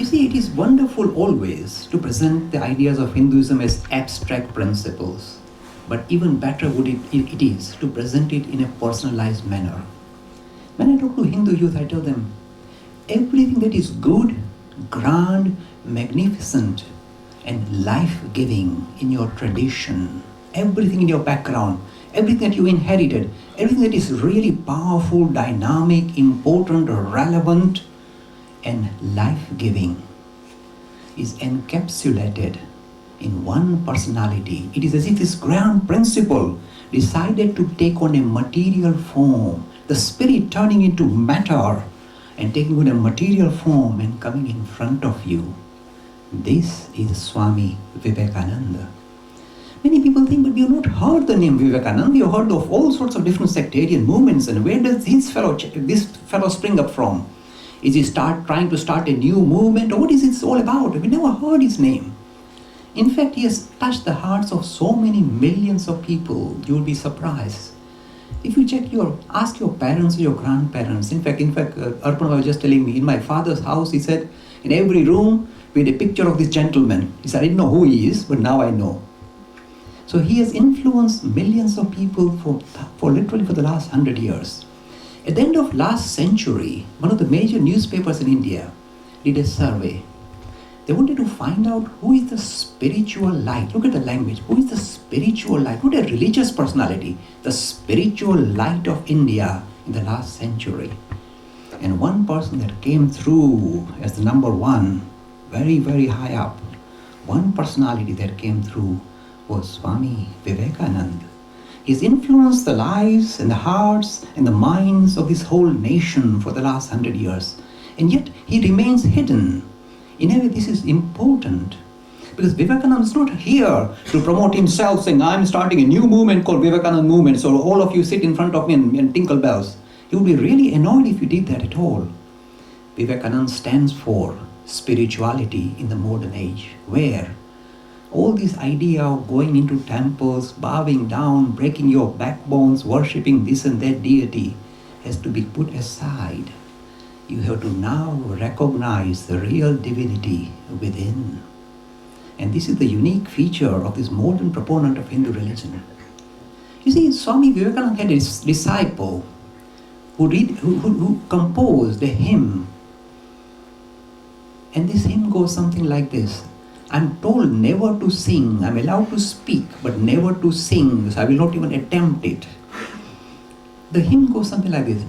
see, it is wonderful always to present the ideas of Hinduism as abstract principles. But even better it is to present it in a personalized manner. When I talk to Hindu youth, I tell them, everything that is good, grand, magnificent, and life-giving in your tradition, everything in your background, everything that you inherited, everything that is really powerful, dynamic, important, relevant, and life-giving is encapsulated in one personality. It is as if this grand principle decided to take on a material form, the spirit turning into matter and taking on a material form and coming in front of you. This is Swami Vivekananda. Many people think, but we have not heard the name Vivekananda. We have heard of all sorts of different sectarian movements, and where does this fellow spring up from? Is he trying to start a new movement, or what is it all about? We never heard his name. In fact, he has touched the hearts of so many millions of people, you will be surprised. If you ask your parents or your grandparents, in fact, Arpan was just telling me, in my father's house, he said, in every room, we had a picture of this gentleman. He said, I didn't know who he is, but now I know. So he has influenced millions of people for literally the last 100 years. At the end of last century, one of the major newspapers in India did a survey. They wanted to find out who is the spiritual light. Look at the language. Who is the spiritual light? Not a religious personality. The spiritual light of India in the last century. And one person that came through as the number one, very, very high up, one personality that came through was Swami Vivekananda. He's influenced the lives and the hearts and the minds of this whole nation for the last 100 years. And yet he remains hidden. In a way, this is important, because Vivekananda is not here to promote himself saying, I'm starting a new movement called Vivekananda movement, so all of you sit in front of me and tinkle bells. He would be really annoyed if you did that at all. Vivekananda stands for spirituality in the modern age, where all this idea of going into temples, bowing down, breaking your backbones, worshipping this and that deity has to be put aside. You have to now recognize the real divinity within. And this is the unique feature of this modern proponent of Hindu religion. You see, Swami Vivekananda had a disciple who composed a hymn. And this hymn goes something like this. I'm told never to sing. I'm allowed to speak, but never to sing. So I will not even attempt it. The hymn goes something like this.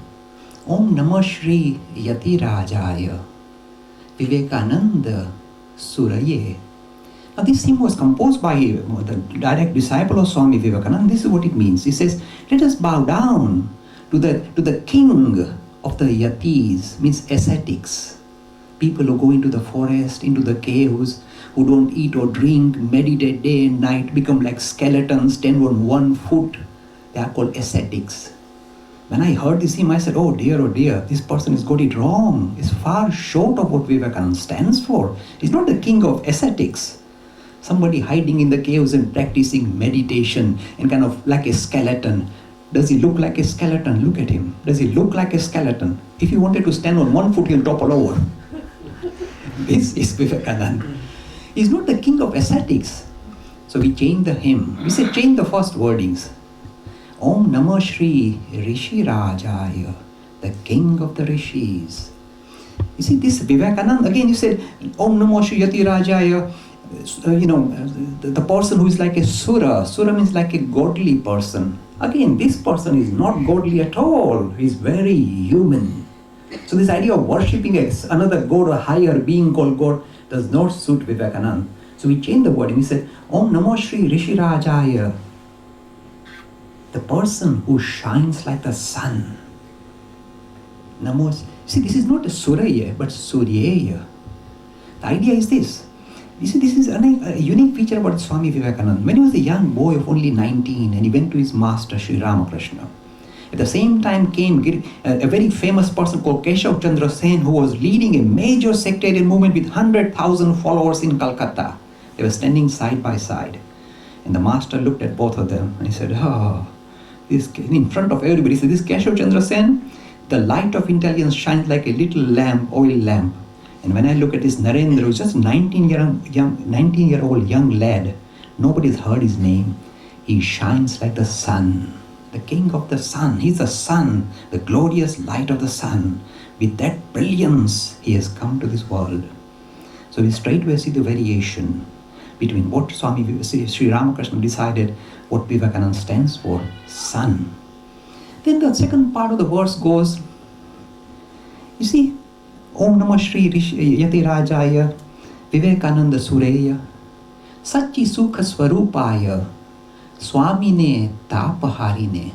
Om Namah Shri Yati Rajaya Vivekananda Suraye. Now this hymn was composed by the direct disciple of Swami Vivekananda. This is what it means. He says, let us bow down to the king of the yatis, means ascetics. People who go into the forest, into the caves, who don't eat or drink, meditate day and night, become like skeletons, stand on one foot. They are called ascetics. When I heard this hymn, I said, oh dear, this person has got it wrong. It's far short of what Vivekananda stands for. He's not the king of ascetics. Somebody hiding in the caves and practicing meditation and kind of like a skeleton. Does he look like a skeleton? Look at him. Does he look like a skeleton? If he wanted to stand on one foot, he'll topple over. This is Vivekananda. He's not the king of ascetics. So we changed the hymn. We said change the first wordings. Om Namah Shri Rishi Rajaya, the king of the rishis. You see this Vivekananda, again you said Om Namah Shri Yati Rajaya, the person who is like a sura. Sura means like a godly person. Again, this person is not godly at all. He is very human. So this idea of worshipping another god or higher being called God does not suit Vivekananda. So we changed the word and we said Om Namah Shri Rishi Rajaya, the person who shines like the sun. Namo. See, this is not a Suraya, but Suryaya. The idea is this. This is a unique feature about Swami Vivekananda. When he was a young boy of only 19 and he went to his master, Sri Ramakrishna, at the same time came a very famous person called Keshav Chandra Sen, who was leading a major sectarian movement with 100,000 followers in Calcutta. They were standing side by side. And the master looked at both of them and he said, this, in front of everybody, he said, this Keshav Chandra Sen, the light of intelligence shines like a little lamp, oil lamp. And when I look at this Narendra, who's just 19-year-old young lad, nobody's heard his name. He shines like the sun, the king of the sun. He's the sun, the glorious light of the sun. With that brilliance, he has come to this world. So we straightway see the variation between what Sri Ramakrishna decided what Vivekananda stands for, sun. Then the second part of the verse goes, you see, Om Namah Shri Yati Rajaya Vivekananda Sureya Sachi Sukha Swarupaya Swamine Tapaharine.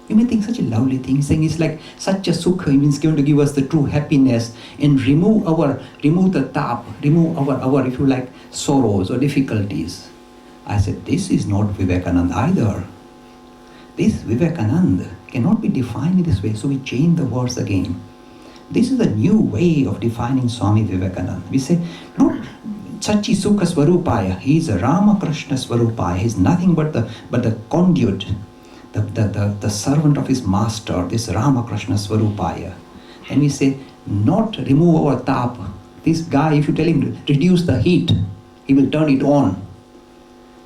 You may think such a lovely thing. He's saying it's like such a sukha, it means going to give us the true happiness and remove the tap, remove our, if you like, sorrows or difficulties. I said, this is not Vivekananda either. This Vivekananda cannot be defined in this way, so we change the words again. This is a new way of defining Swami Vivekananda. We say, not Sachi Sukha Swarupaya, he is a Ramakrishna Swarupaya, he is nothing but the conduit, the servant of his master, this Ramakrishna Swarupaya. And we say, not remove our tap. This guy, if you tell him to reduce the heat, he will turn it on.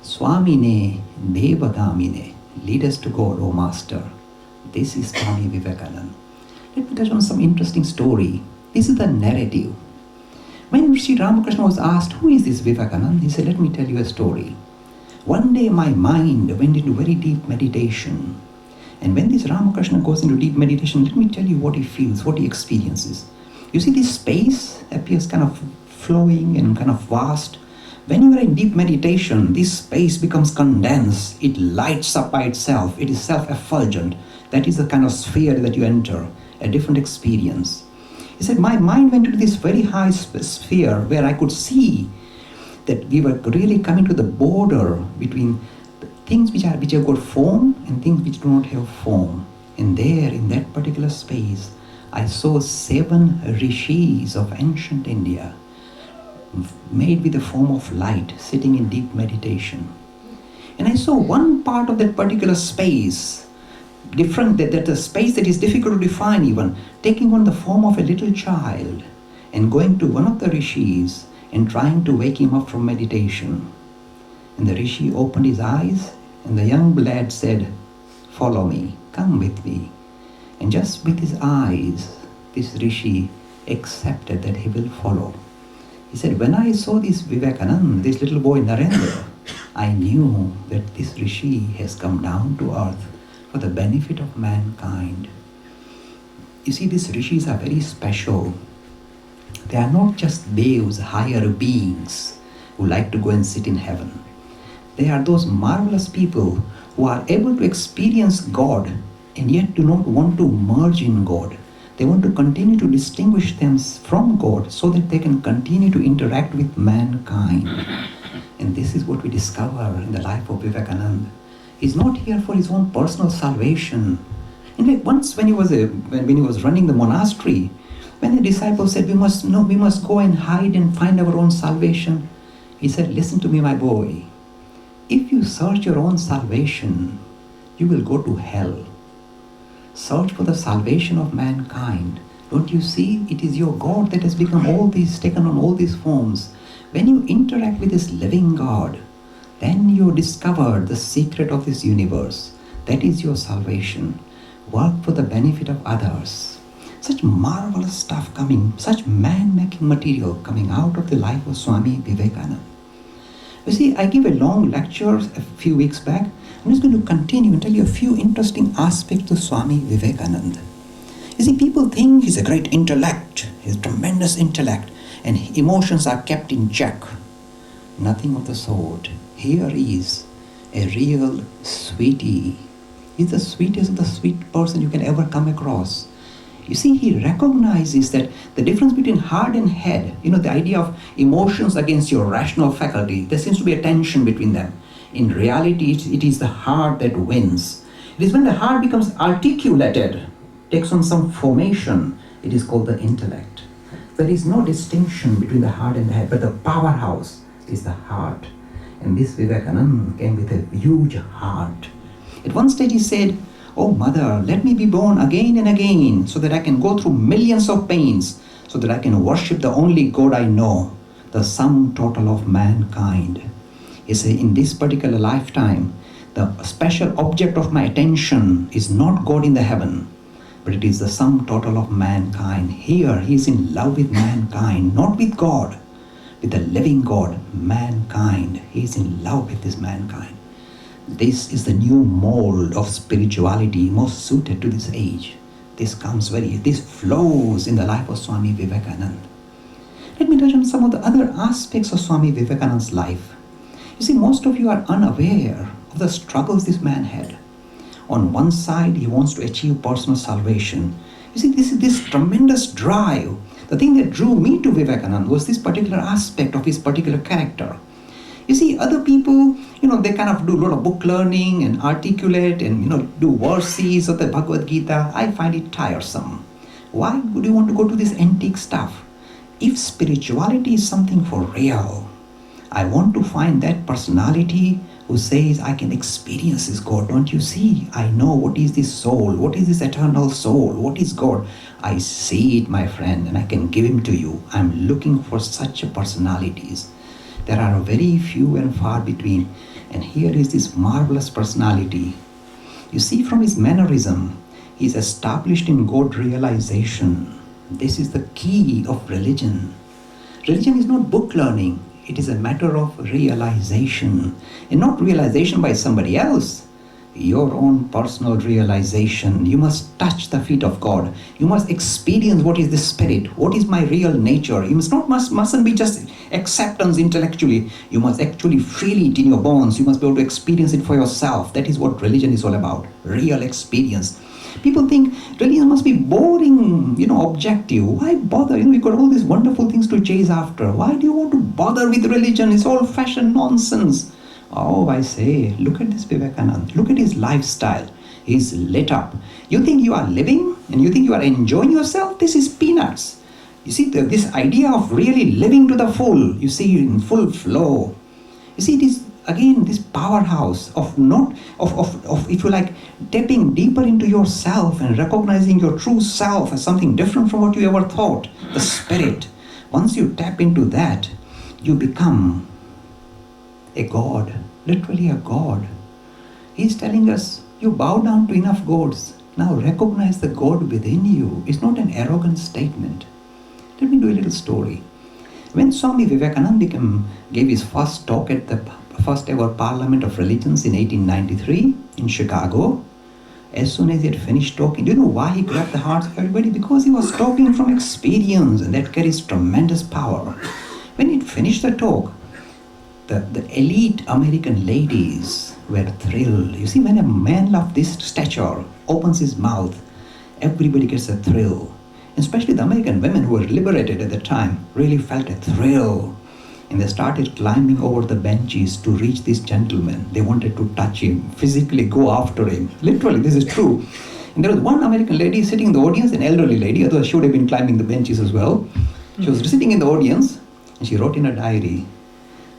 Swamine Devagamine, lead us to God, O Master. This is Swami Vivekananda. Let me touch on some interesting story. This is the narrative. When Sri Ramakrishna was asked, who is this Vivekananda? He said, let me tell you a story. One day my mind went into very deep meditation. And when this Ramakrishna goes into deep meditation, let me tell you what he feels, what he experiences. You see, this space appears kind of flowing and kind of vast. When you are in deep meditation, this space becomes condensed. It lights up by itself. It is self-effulgent. That is the kind of sphere that you enter, a different experience. He said, my mind went into this very high sphere where I could see that we were really coming to the border between the things which have got form and things which do not have form. And there, in that particular space, I saw 7 rishis of ancient India, made with the form of light, sitting in deep meditation. And I saw one part of that particular space, different, that the space that is difficult to define even, taking on the form of a little child and going to one of the rishis and trying to wake him up from meditation. And the rishi opened his eyes and the young lad said, follow me, come with me. And just with his eyes, this rishi accepted that he will follow. He said, when I saw this Vivekananda, this little boy Narendra, I knew that this rishi has come down to earth for the benefit of mankind. You see, these rishis are very special. They are not just devas, higher beings who like to go and sit in heaven. They are those marvelous people who are able to experience God and yet do not want to merge in God. They want to continue to distinguish them from God so that they can continue to interact with mankind. And this is what we discover in the life of Vivekananda. He's not here for his own personal salvation. In fact, once when he was running the monastery, when the disciples said, we must go and hide and find our own salvation, he said, listen to me, my boy. If you search your own salvation, you will go to hell. Search for the salvation of mankind. Don't you see? It is your God that has become all these, taken on all these forms. When you interact with this living God, then you discover the secret of this universe. That is your salvation. Work for the benefit of others. Such marvelous stuff coming, such man-making material coming out of the life of Swami Vivekananda. You see, I gave a long lecture a few weeks back. I'm just going to continue and tell you a few interesting aspects of Swami Vivekananda. You see, people think he's a great intellect, he's tremendous intellect, and emotions are kept in check. Nothing of the sort. Here is a real sweetie. He's the sweetest of the sweet person you can ever come across. You see, he recognizes that the difference between heart and head, the idea of emotions against your rational faculty, there seems to be a tension between them. In reality, it is the heart that wins. It is when the heart becomes articulated, takes on some formation, it is called the intellect. There is no distinction between the heart and the head, but the powerhouse is the heart. And this Vivekananda came with a huge heart. At one stage he said, oh mother, let me be born again and again so that I can go through millions of pains, so so that I can worship the only God I know, the sum total of mankind. You see, in this particular lifetime, the special object of my attention is not God in the heaven, but it is the sum total of mankind. Here, he is in love with mankind, not with God, with the living God, mankind. He is in love with this mankind. This is the new mold of spirituality most suited to this age. This flows in the life of Swami Vivekananda. Let me touch on some of the other aspects of Swami Vivekananda's life. You see, most of you are unaware of the struggles this man had. On one side, he wants to achieve personal salvation. You see, this tremendous drive. The thing that drew me to Vivekananda was this particular aspect of his particular character. You see, other people, they kind of do a lot of book learning and articulate and, do verses of the Bhagavad Gita. I find it tiresome. Why would you want to go to this antique stuff? If spirituality is something for real, I want to find that personality who says, I can experience this God. Don't you see? I know what is this soul. What is this eternal soul? What is God? I see it, my friend, and I can give him to you. I'm looking for such personalities. There are very few and far between. And here is this marvelous personality. You see, from his mannerism, he's established in God realization. This is the key of religion. Religion is not book learning. It is a matter of realization. And not realization by somebody else. Your own personal realization. You must touch the feet of God. You must experience what is the Spirit. What is my real nature? You mustn't be just acceptance intellectually. You must actually feel it in your bones. You must be able to experience it for yourself. That is what religion is all about. Real experience. People think religion must be boring, objective. Why bother? You've got all these wonderful things to chase after. Why do you want to bother with religion? It's all fashion nonsense. Oh, I say, look at this Vivekananda. Look at his lifestyle. He's lit up. You think you are living and you think you are enjoying yourself? This is peanuts. You see, this idea of really living to the full, you see, in full flow. You see, it is, again, this powerhouse of if you like, tapping deeper into yourself and recognizing your true self as something different from what you ever thought. The Spirit. Once you tap into that, you become a God, literally a God. He's telling us, you bow down to enough gods. Now recognize the God within you. It's not an arrogant statement. Let me do a little story. When Swami Vivekananda gave his first talk at the first ever Parliament of Religions in 1893 in Chicago, as soon as he had finished talking, do you know why he grabbed the hearts of everybody? Because he was talking from experience, and that carries tremendous power. When he finished the talk, the elite American ladies were thrilled. You see, when a man of this stature opens his mouth, everybody gets a thrill. Especially the American women who were liberated at the time really felt a thrill. And they started climbing over the benches to reach this gentleman. They wanted to touch him, physically go after him. Literally, this is true. And there was one American lady sitting in the audience, an elderly lady, otherwise she would have been climbing the benches as well. She was sitting in the audience and she wrote in a diary,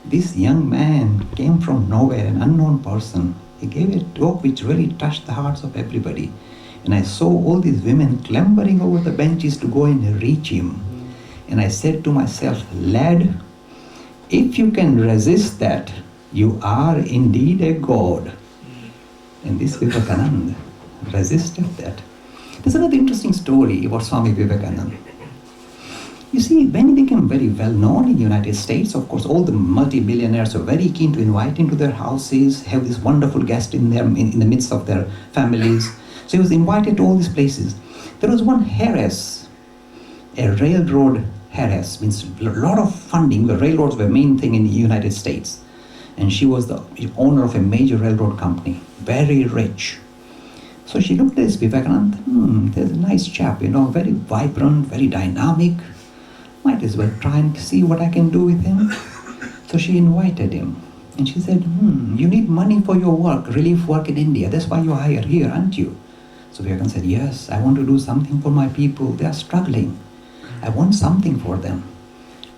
this young man came from nowhere, an unknown person. He gave a talk which really touched the hearts of everybody. And I saw all these women clambering over the benches to go and reach him. And I said to myself, lad, if you can resist that, you are indeed a God. And this Vivekananda resisted that. There's another interesting story about Swami Vivekananda. You see, when he became very well known in the United States, of course, all the multi-billionaires were very keen to invite him to their houses, have this wonderful guest in the midst of their families. So he was invited to all these places. There was one heiress, a railroad heiress, means a lot of funding. The railroads were the main thing in the United States. And she was the owner of a major railroad company, very rich. So she looked at this Vivekananda, there's a nice chap, very vibrant, very dynamic. Might as well try and see what I can do with him. So she invited him. And she said, you need money for your work, relief work in India. That's why you are here, aren't you? So Vivekananda said, yes, I want to do something for my people. They are struggling. I want something for them.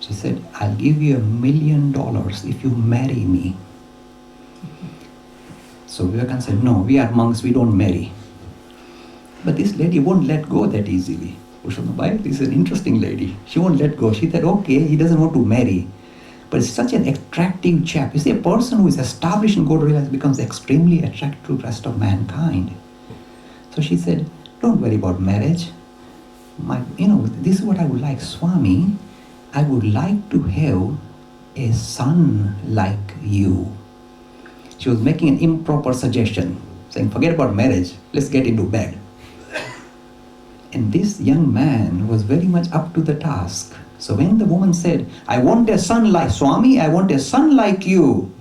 She said, I'll give you $1 million if you marry me. So Vivekananda said, no, we are monks, we don't marry. But this lady won't let go that easily. Pushpamani is an interesting lady. She won't let go. She said, okay, he doesn't want to marry. But it's such an attractive chap. You see, a person who is established in Gaudiya Lila becomes extremely attractive to the rest of mankind. So she said, don't worry about marriage. This is what I would like, Swami. I would like to have a son like you. She was making an improper suggestion, saying, forget about marriage, let's get into bed. And this young man was very much up to the task. So when the woman said, I want a son like Swami, I want a son like you,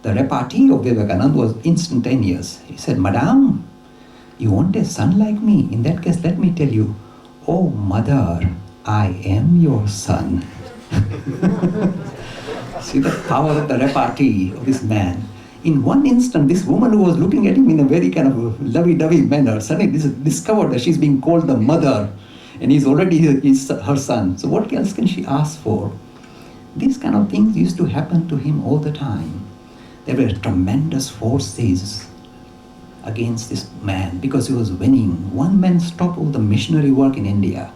the repartee of Vivekananda was instantaneous. He said, Madam, you want a son like me? In that case, let me tell you, oh mother, I am your son. See the power of the repartee of this man. In one instant, this woman who was looking at him in a very kind of lovey-dovey manner suddenly discovered that she's being called the mother and he's already her son. So what else can she ask for? These kind of things used to happen to him all the time. There were tremendous forces against this man because he was winning. One man stopped all the missionary work in India.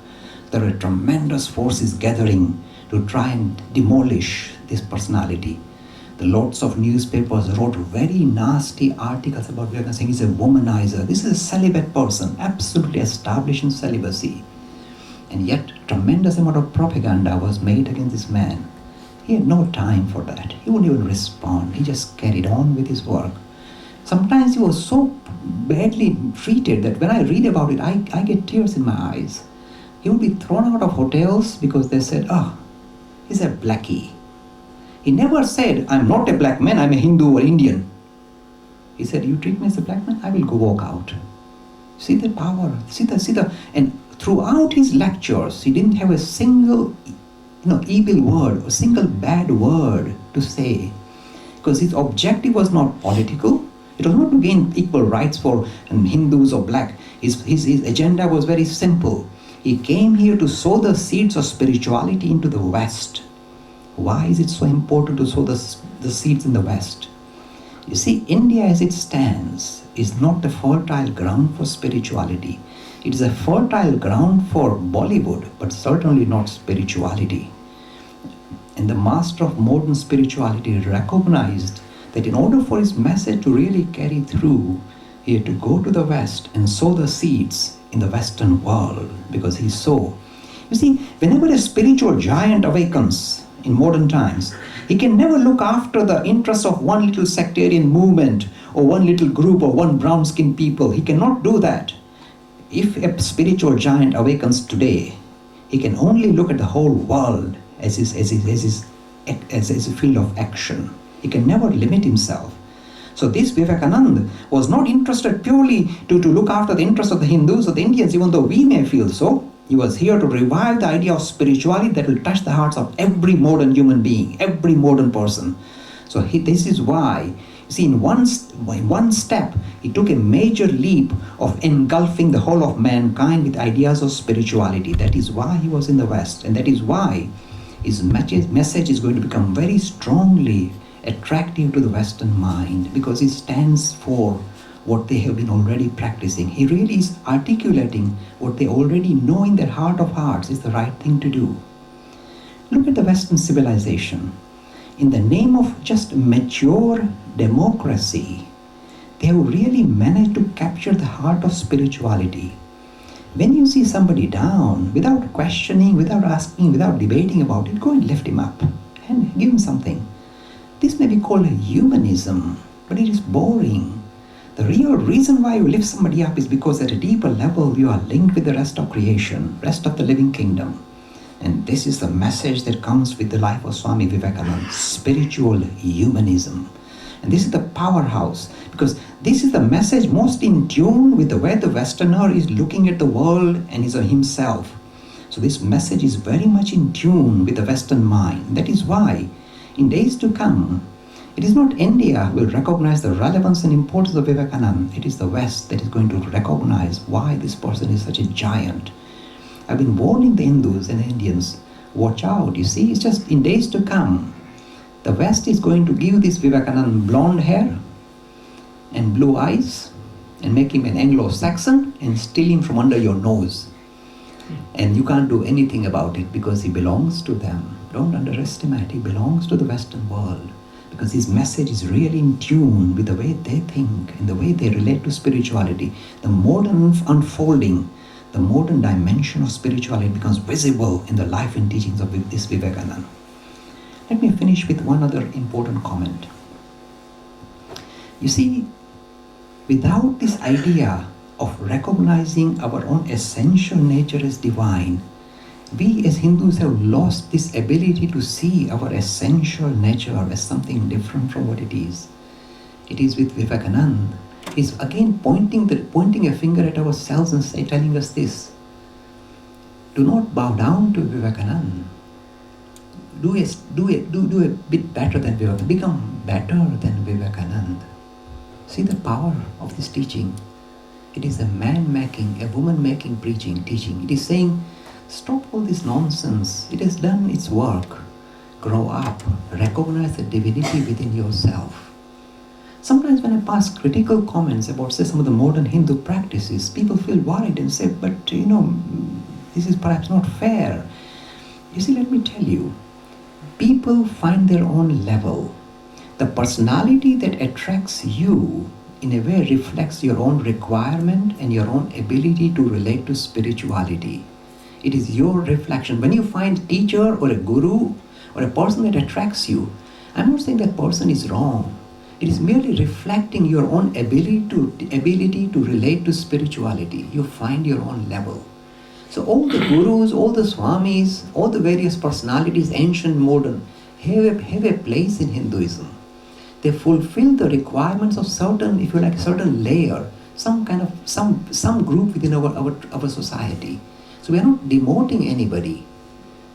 There were tremendous forces gathering to try and demolish this personality. The lots of newspapers wrote very nasty articles about Vivekananda, saying he's a womanizer. This is a celibate person, absolutely established in celibacy. And yet, tremendous amount of propaganda was made against this man. He had no time for that. He wouldn't even respond. He just carried on with his work. Sometimes he was so badly treated that when I read about it, I get tears in my eyes. He would be thrown out of hotels because they said, he's a blackie. He never said, I'm not a black man, I'm a Hindu or Indian. He said, you treat me as a black man, I will go walk out. See the power, see the, and throughout his lectures, he didn't have a single, evil word, a single bad word to say. Because his objective was not political. It was not to gain equal rights for Hindus or black. His agenda was very simple. He came here to sow the seeds of spirituality into the West. Why is it so important to sow the seeds in the West? You see, India as it stands is not a fertile ground for spirituality. It is a fertile ground for Bollywood, but certainly not spirituality. And the master of modern spirituality recognized that in order for his message to really carry through, he had to go to the West and sow the seeds in the Western world, because he saw. You see, whenever a spiritual giant awakens in modern times, he can never look after the interests of one little sectarian movement or one little group or one brown-skinned people. He cannot do that. If a spiritual giant awakens today, he can only look at the whole world as his field of action. He can never limit himself. So this Vivekananda was not interested purely to look after the interests of the Hindus or the Indians, even though we may feel so. He was here to revive the idea of spirituality that will touch the hearts of every modern human being, every modern person. So this is why, you see, in one step, he took a major leap of engulfing the whole of mankind with ideas of spirituality. That is why he was in the West, and that is why his message is going to become very strongly attractive to the Western mind, because it stands for what they have been already practicing. He really is articulating what they already know in their heart of hearts is the right thing to do. Look at the Western civilization. In the name of just mature democracy, they have really managed to capture the heart of spirituality. When you see somebody down, without questioning, without asking, without debating about it, go and lift him up and give him something. This may be called humanism, but it is boring. The real reason why you lift somebody up is because at a deeper level you are linked with the rest of creation, rest of the living kingdom. And this is the message that comes with the life of Swami Vivekananda, spiritual humanism. And this is the powerhouse, because this is the message most in tune with the way the Westerner is looking at the world and is himself. So this message is very much in tune with the Western mind. That is why in days to come, it is not India who will recognize the relevance and importance of Vivekananda. It is the West that is going to recognize why this person is such a giant. I've been warning the Hindus and the Indians, watch out. You see, it's just in days to come, the West is going to give this Vivekananda blonde hair and blue eyes and make him an Anglo-Saxon and steal him from under your nose. And you can't do anything about it because he belongs to them. Don't underestimate, he belongs to the Western world because his message is really in tune with the way they think and the way they relate to spirituality. The modern unfolding, the modern dimension of spirituality becomes visible in the life and teachings of this Vivekananda. Let me finish with one other important comment. You see, without this idea of recognizing our own essential nature as divine, we as Hindus have lost this ability to see our essential nature as something different from what it is. It is with Vivekananda. He's again pointing a finger at ourselves and telling us this. Do not bow down to Vivekananda. Do a bit better than Vivekananda. Become better than Vivekananda. See the power of this teaching. It is a man-making, a woman-making teaching. It is saying, stop all this nonsense. It has done its work. Grow up. Recognize the divinity within yourself. Sometimes when I pass critical comments about, say, some of the modern Hindu practices, people feel worried and say, but, this is perhaps not fair. You see, let me tell you, people find their own level. The personality that attracts you in a way reflects your own requirement and your own ability to relate to spirituality. It is your reflection. When you find a teacher or a guru or a person that attracts you, I'm not saying that person is wrong. It is merely reflecting your own ability to relate to spirituality. You find your own level. So all the gurus, all the swamis, all the various personalities, ancient, modern, have a place in Hinduism. They fulfill the requirements of certain, if you like, certain layer, some group within our society. So we are not demoting anybody.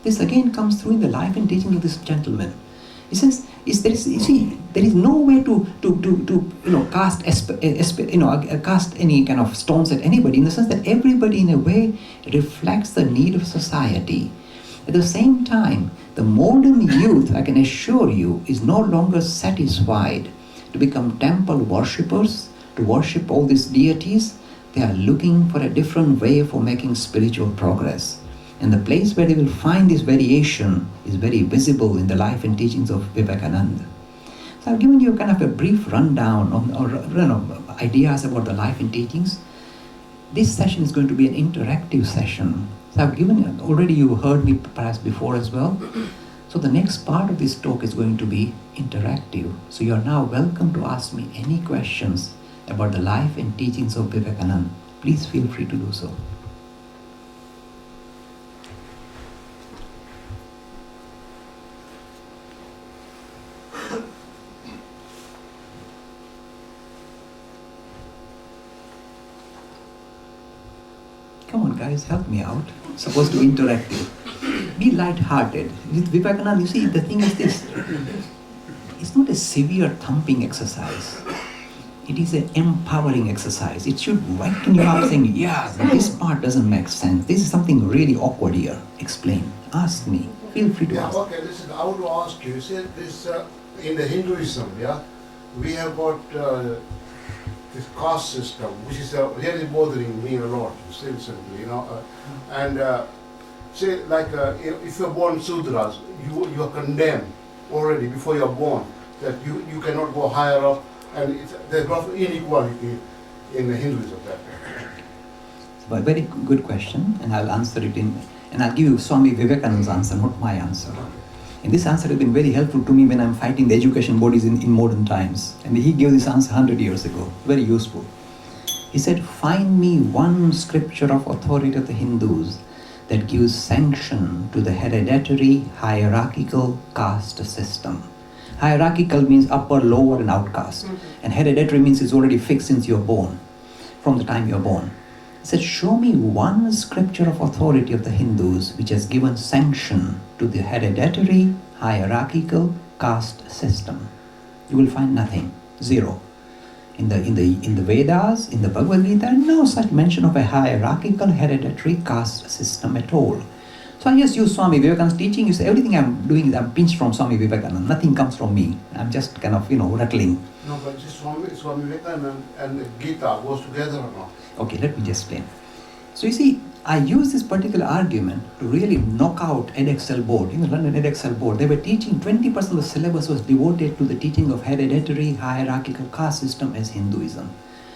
This again comes through in the life and teaching of this gentleman. He says, there is no way to cast any kind of stones at anybody, in the sense that everybody in a way reflects the need of society. At the same time, the modern youth, I can assure you, is no longer satisfied to become temple worshippers, to worship all these deities. They are looking for a different way for making spiritual progress. And the place where they will find this variation is very visible in the life and teachings of Vivekananda. So I've given you kind of a brief rundown of ideas about the life and teachings. This session is going to be an interactive session. So I've given you, already you heard me perhaps before as well. So the next part of this talk is going to be interactive. So you are now welcome to ask me any questions about the life and teachings of Vivekananda. Please feel free to do so. Come on guys, help me out. It's supposed to be interactive. Be light-hearted. With Vivekananda, you see, the thing is this. It's not a severe thumping exercise. It is an empowering exercise. It should waken you up saying, yeah, this part doesn't make sense. This is something really awkward here. Explain. Ask me. Feel free to ask. Okay, listen, I want to ask you, see, this, in the Hinduism, we have got this caste system, which is really bothering me a lot, simply, and say, like, if you're born Sudras, you are condemned already before you're born, that you cannot go higher up, and there's a lot of inequality in the Hinduism. It's a very good question, and I'll answer it and I'll give you Swami Vivekananda's answer, not my answer. And this answer has been very helpful to me when I'm fighting the education bodies in modern times. And he gave this answer 100 years ago. Very useful. He said, find me one scripture of authority of the Hindus that gives sanction to the hereditary hierarchical caste system. Hierarchical means upper, lower, and outcast. And hereditary means it's already fixed since you're born, from the time you're born. He said, show me one scripture of authority of the Hindus which has given sanction to the hereditary hierarchical caste system. You will find nothing. Zero. In the Vedas, in the Bhagavad Gita, no such mention of a hierarchical hereditary caste system at all. So I just use Swami Vivekananda's teaching. You say everything I'm doing is I'm pinched from Swami Vivekananda. Nothing comes from me. I'm just kind of, rattling. No, but just Swami Vivekananda and Gita goes together or not? Okay, let me just explain. So you see, I use this particular argument to really knock out Edexcel board. In the London Edexcel board, they were teaching 20% of the syllabus was devoted to the teaching of hereditary hierarchical caste system as Hinduism.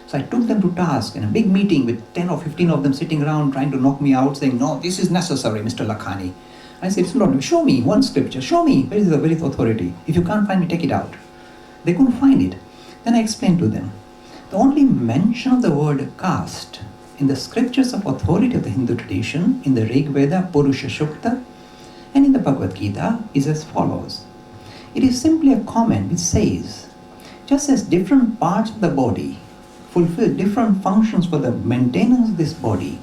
So I took them to task in a big meeting with 10 or 15 of them sitting around trying to knock me out, saying, no, this is necessary, Mr. Lakhani. I said, it's not, show me one scripture, show me, where is the very authority? If you can't find it, take it out. They couldn't find it. Then I explained to them, the only mention of the word caste in the scriptures of authority of the Hindu tradition, in the Rig Veda, Purusha Sukta, and in the Bhagavad Gita, is as follows. It is simply a comment which says, just as different parts of the body fulfill different functions for the maintenance of this body,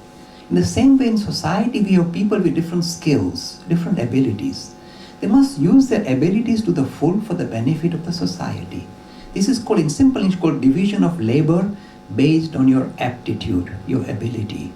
in the same way in society we have people with different skills, different abilities. They must use their abilities to the full for the benefit of the society. This is called, in simple English, called division of labor based on your aptitude, your ability.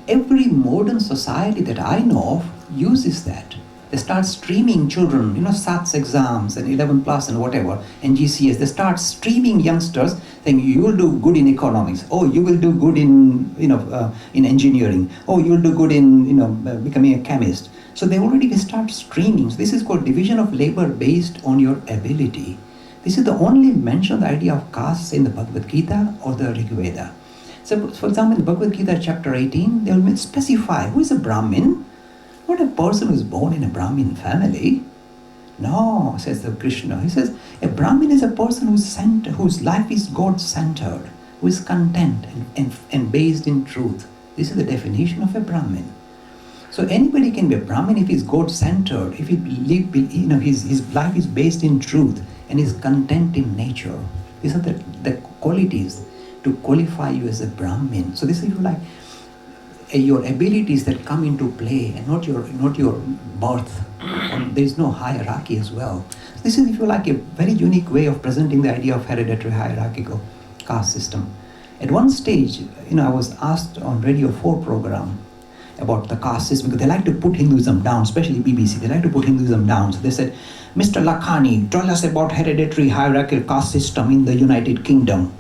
Every modern society that I know of uses that. They start streaming children, SATs exams and 11 plus and whatever, and GCS. They start streaming youngsters saying, you will do good in economics. Oh, you will do good in, in engineering. Oh, you will do good in, becoming a chemist. So they already start streaming. So this is called division of labor based on your ability. This is the only mention of the idea of castes in the Bhagavad Gita or the Rig Veda. So, for example, in the Bhagavad Gita chapter 18, they will specify who is a Brahmin. Not a person who is born in a Brahmin family. No, says the Krishna. He says, a Brahmin is a person whose life is God-centered, who is content and based in truth. This is the definition of a Brahmin. So anybody can be a Brahmin if he's God-centered, if his life is based in truth and is content in nature. These are the qualities to qualify you as a Brahmin. So this is, if you like, your abilities that come into play and not your birth. There is no hierarchy as well. So this is, if you like, a very unique way of presenting the idea of hereditary hierarchical caste system. At one stage, I was asked on Radio 4 program about the caste system, because they like to put Hinduism down, especially BBC. They like to put Hinduism down. So they said, Mr. Lakhani, tell us about hereditary hierarchical caste system in the United Kingdom.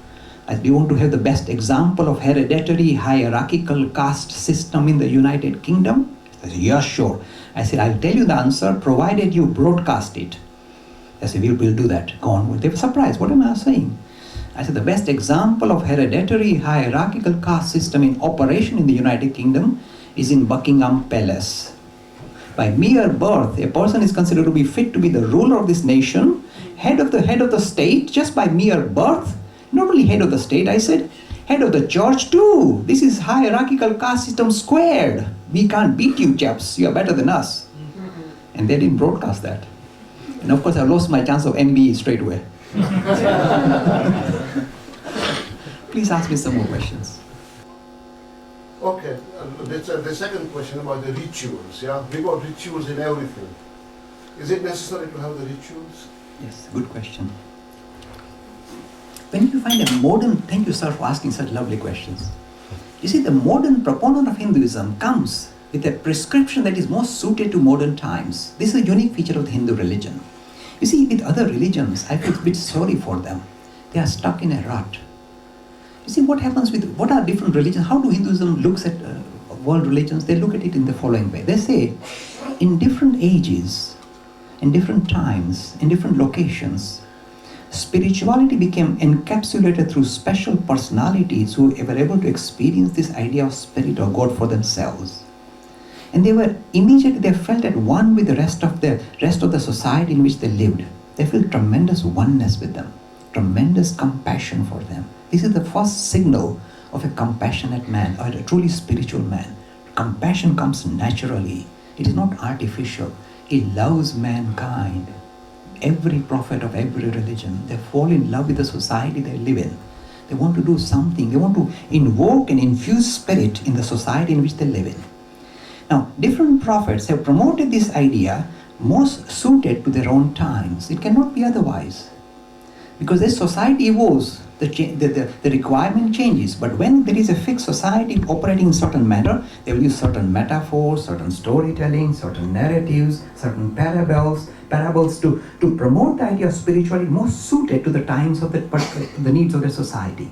Do you want to have the best example of hereditary hierarchical caste system in the United Kingdom? I said, yeah, sure. I said, I'll tell you the answer, provided you broadcast it. I said, we'll do that. Go on. They were surprised. What am I saying? I said, the best example of hereditary hierarchical caste system in operation in the United Kingdom is in Buckingham Palace. By mere birth, a person is considered to be fit to be the ruler of this nation, head of the state, just by mere birth. Not only head of the state, I said, head of the church too. This is hierarchical caste system squared. We can't beat you chaps. You are better than us. And they didn't broadcast that. And of course, I lost my chance of MBE straight away. Please ask me some more questions. Okay, the second question about the rituals. Yeah, we got rituals in everything. Is it necessary to have the rituals? Yes, good question. When you find a modern, thank you sir for asking such lovely questions. You see, the modern proponent of Hinduism comes with a prescription that is most suited to modern times. This is a unique feature of the Hindu religion. You see, with other religions, I feel a bit sorry for them. They are stuck in a rut. You see, what are different religions? How do Hinduism looks at world religions? They look at it in the following way. They say, in different ages, in different times, in different locations, spirituality became encapsulated through special personalities who were able to experience this idea of spirit or God for themselves. And they felt at one with the rest of the society in which they lived. They felt tremendous oneness with them, tremendous compassion for them. This is the first signal of a compassionate man or a truly spiritual man. Compassion comes naturally. It is not artificial. It loves mankind. Every prophet of every religion, they fall in love with the society they live in. They want to do something. They want to invoke and infuse spirit in the society in which they live in. Now, different prophets have promoted this idea most suited to their own times. It cannot be otherwise. Because as society evolves, the requirement changes. But when there is a fixed society operating in a certain manner, they will use certain metaphors, certain storytelling, certain narratives, certain parables to promote the idea of spirituality most suited to the times of the needs of the society.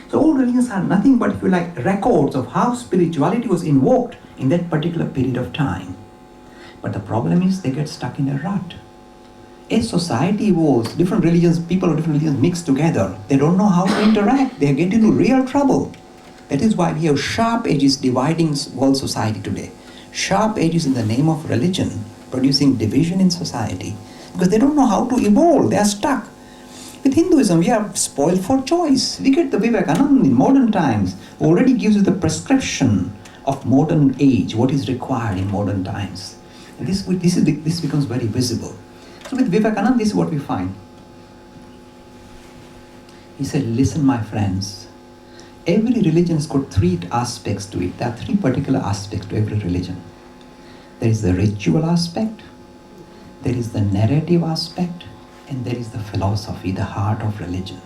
So all religions are nothing but, if you like, records of how spirituality was invoked in that particular period of time. But the problem is they get stuck in a rut. As society evolves, different religions, people of different religions mix together. They don't know how to interact. They get into real trouble. That is why we have sharp edges dividing world society today. Sharp edges in the name of religion, producing division in society. Because they don't know how to evolve. They are stuck. With Hinduism, we are spoiled for choice. We get the Vivekananda in modern times, already gives you the prescription of modern age, what is required in modern times. And this becomes very visible. So with Vivekananda, this is what we find. He said, listen, my friends, every religion has got three aspects to it. There are three particular aspects to every religion. There is the ritual aspect, there is the narrative aspect, and there is the philosophy, the heart of religion.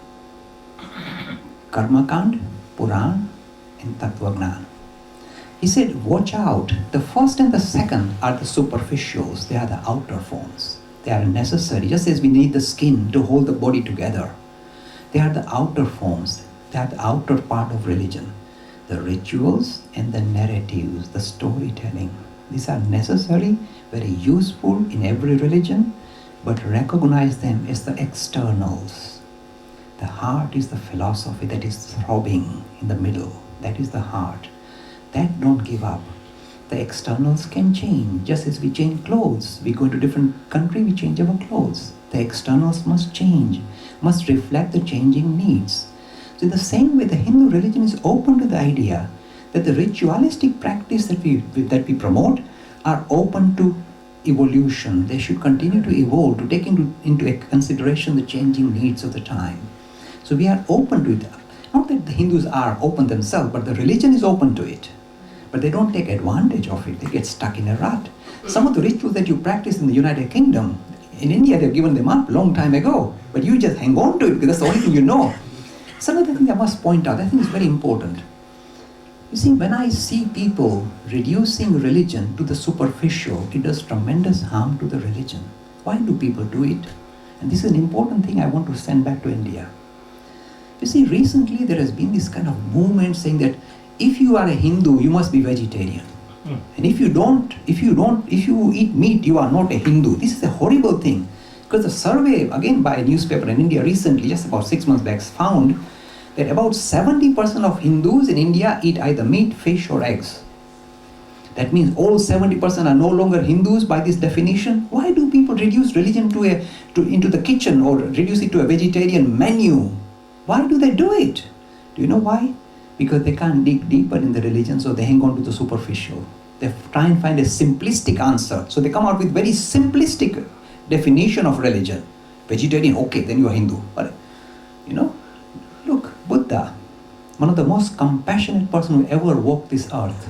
Karmakand, Puran, and Tattvagnan. He said, watch out. The first and the second are the superficials. They are the outer forms. They are necessary, just as we need the skin to hold the body together. They are the outer forms. They are the outer part of religion. The rituals and the narratives, the storytelling. These are necessary, very useful in every religion, but recognize them as the externals. The heart is the philosophy that is throbbing in the middle. That is the heart. That don't give up. The externals can change, just as we change clothes. We go into a different country, we change our clothes. The externals must change, must reflect the changing needs. So in the same way, the Hindu religion is open to the idea that the ritualistic practice that we promote are open to evolution. They should continue to evolve, to take into consideration the changing needs of the time. So we are open to it. Not that the Hindus are open themselves, but the religion is open to it. But they don't take advantage of it. They get stuck in a rut. Some of the rituals that you practice in the United Kingdom, in India they've given them up long time ago. But you just hang on to it because that's the only thing you know. Some other thing I must point out, I think is very important. You see, when I see people reducing religion to the superficial, it does tremendous harm to the religion. Why do people do it? And this is an important thing I want to send back to India. You see, recently there has been this kind of movement saying that if you are a Hindu, you must be vegetarian. And if you eat meat, you are not a Hindu. This is a horrible thing. Because the survey, again by a newspaper in India recently, just about 6 months back, found that about 70% of Hindus in India eat either meat, fish or eggs. That means all 70% are no longer Hindus by this definition. Why do people reduce religion into the kitchen or reduce it to a vegetarian menu? Why do they do it? Do you know why? Because they can't dig deeper in the religion, so they hang on to the superficial. They try and find a simplistic answer. So they come out with very simplistic definition of religion. Vegetarian, okay, then you are Hindu. But, look, Buddha, one of the most compassionate person who ever walked this earth.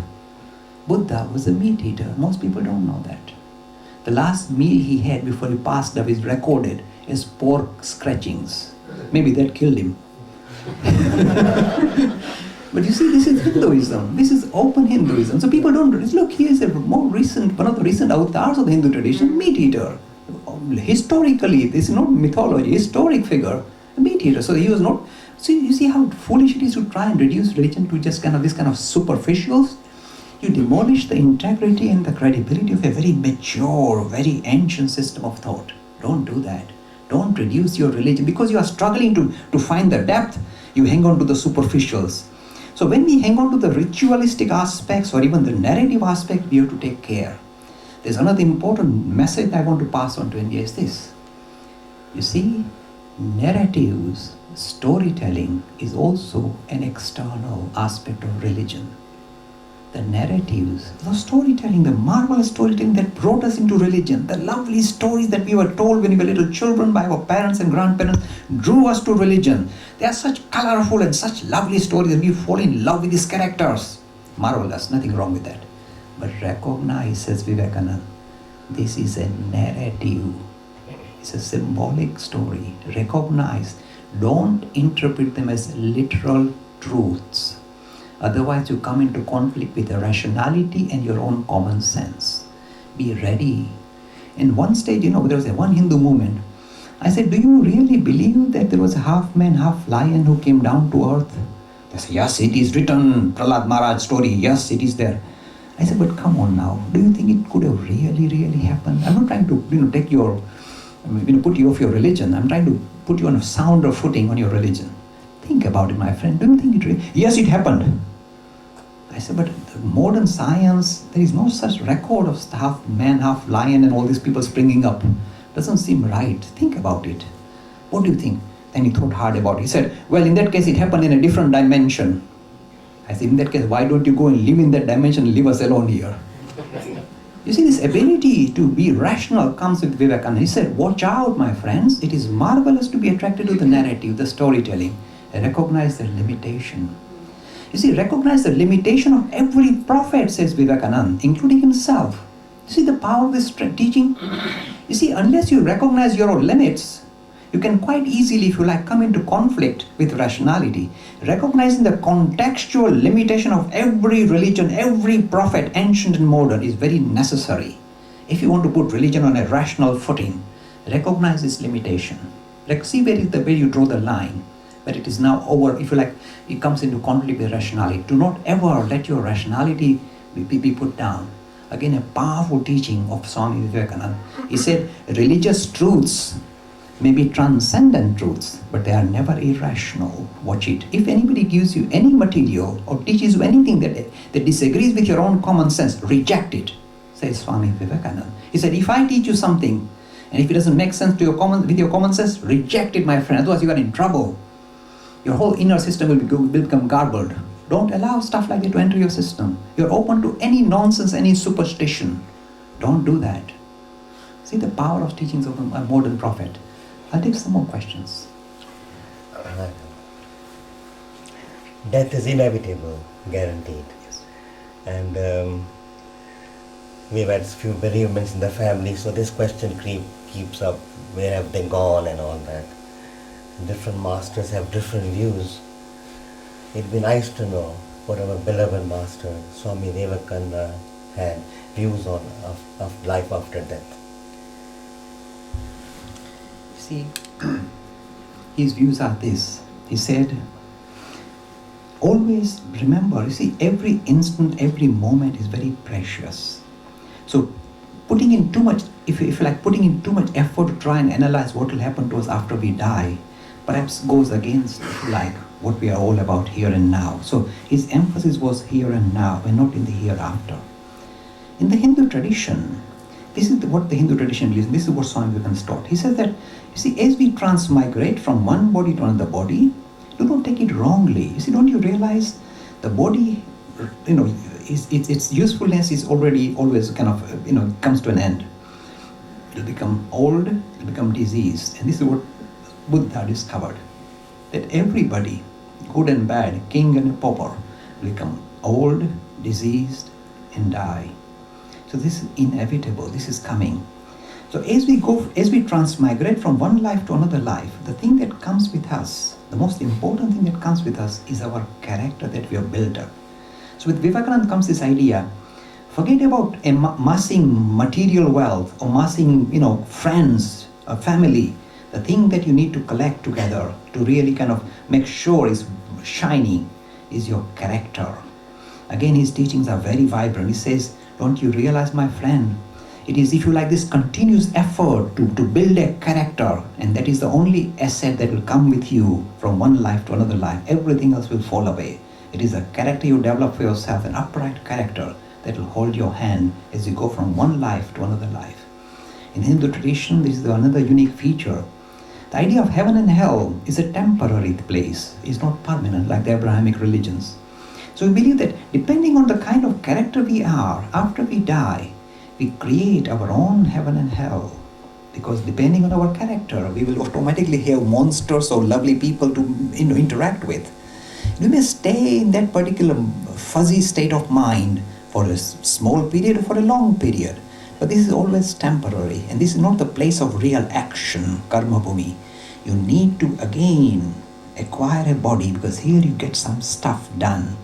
Buddha was a meat eater. Most people don't know that. The last meal he had before he passed away is recorded as pork scratchings. Maybe that killed him. But you see, this is Hinduism. This is open Hinduism. So people don't look. He is one of the recent avatars of the Hindu tradition, meat eater. Historically, this is not mythology. Historic figure, a meat eater. So he was not. So you see how foolish it is to try and reduce religion to just this kind of superficials. You demolish the integrity and the credibility of a very mature, very ancient system of thought. Don't do that. Don't reduce your religion because you are struggling to find the depth. You hang on to the superficials. So when we hang on to the ritualistic aspects or even the narrative aspect, we have to take care. There's another important message I want to pass on to India is this. You see, narratives, storytelling is also an external aspect of religion. The narratives, the storytelling, the marvelous storytelling that brought us into religion, the lovely stories that we were told when we were little children by our parents and grandparents drew us to religion. They are such colorful and such lovely stories that we fall in love with these characters. Marvelous, nothing wrong with that. But recognize, says Vivekananda, this is a narrative. It's a symbolic story. Recognize. Don't interpret them as literal truths. Otherwise, you come into conflict with your rationality and your own common sense. Be ready. In one stage, there was one Hindu movement. I said, do you really believe that there was a half man, half lion who came down to earth? They say, yes, it is written, Prahlad Maharaj story, yes, it is there. I said, but come on now, do you think it could have really happened? I'm not trying to, take your, put you off your religion. I'm trying to put you on a sounder footing on your religion. Think about it, my friend. Do you think it really? Yes, it happened. I said, but modern science, there is no such record of half man, half lion and all these people springing up. Doesn't seem right. Think about it. What do you think? Then he thought hard about it. He said, well, in that case, it happened in a different dimension. I said, in that case, why don't you go and live in that dimension and leave us alone here? You see, this ability to be rational comes with Vivekananda. He said, watch out, my friends. It is marvelous to be attracted to the narrative, the storytelling, and recognize their limitation. You see, recognize the limitation of every prophet, says Vivekananda, including himself. You see the power of this teaching? You see, unless you recognize your own limits, you can quite easily, if you like, come into conflict with rationality. Recognizing the contextual limitation of every religion, every prophet, ancient and modern, is very necessary. If you want to put religion on a rational footing, recognize its limitation. See where you draw the line. But it is now over, if you like, it comes into conflict with rationality. Do not ever let your rationality be put down. Again, a powerful teaching of Swami Vivekananda. He said, religious truths may be transcendent truths, but they are never irrational. Watch it. If anybody gives you any material or teaches you anything that disagrees with your own common sense, reject it, says Swami Vivekananda. He said, if I teach you something, and if it doesn't make sense to with your common sense, reject it, my friend, otherwise you are in trouble. Your whole inner system will become garbled. Don't allow stuff like that to enter your system. You're open to any nonsense, any superstition. Don't do that. See the power of teachings of a modern prophet. I'll take some more questions. Death is inevitable, guaranteed. Yes. And we've had few bereavements in the family, so this question keeps up. Where have they gone and all that? Different masters have different views. It'd be nice to know what our beloved master, Swami Vivekananda, had views on of life after death. See, his views are this. He said, always remember, you see, every instant, every moment is very precious. So putting in too much, if you like, putting in too much effort to try and analyze what will happen to us after we die, perhaps goes against, if you like, what we are all about here and now. So his emphasis was here and now and not in the hereafter. In the Hindu tradition, this is what the Hindu tradition believes. This is what Swami Vivekananda taught. He says that, you see, as we transmigrate from one body to another body, do not take it wrongly. You see, don't you realize the body, its usefulness is always kind of, comes to an end. It will become old, it will become diseased. And this is what Buddha discovered. That everybody, good and bad, king and a pauper, will become old, diseased, and die. So this is inevitable, this is coming. So as we transmigrate from one life to another life, the thing that comes with us, the most important thing that comes with us is our character that we have built up. So with Vivekananda comes this idea, forget about amassing material wealth or amassing, friends, a family. The thing that you need to collect together to really kind of make sure is shining is your character. Again, his teachings are very vibrant. He says, don't you realize, my friend, it is, if you like, this continuous effort to build a character, and that is the only asset that will come with you from one life to another life. Everything else will fall away. It is a character you develop for yourself, an upright character that will hold your hand as you go from one life to another life. In Hindu tradition, this is another unique feature. The idea of heaven and hell is a temporary place, it's not permanent like the Abrahamic religions. So we believe that depending on the kind of character we are, after we die, we create our own heaven and hell. Because depending on our character, we will automatically have monsters or lovely people to interact with. We may stay in that particular fuzzy state of mind for a small period or for a long period. But this is always temporary, and this is not the place of real action, karma bhumi. You need to again acquire a body, because here you get some stuff done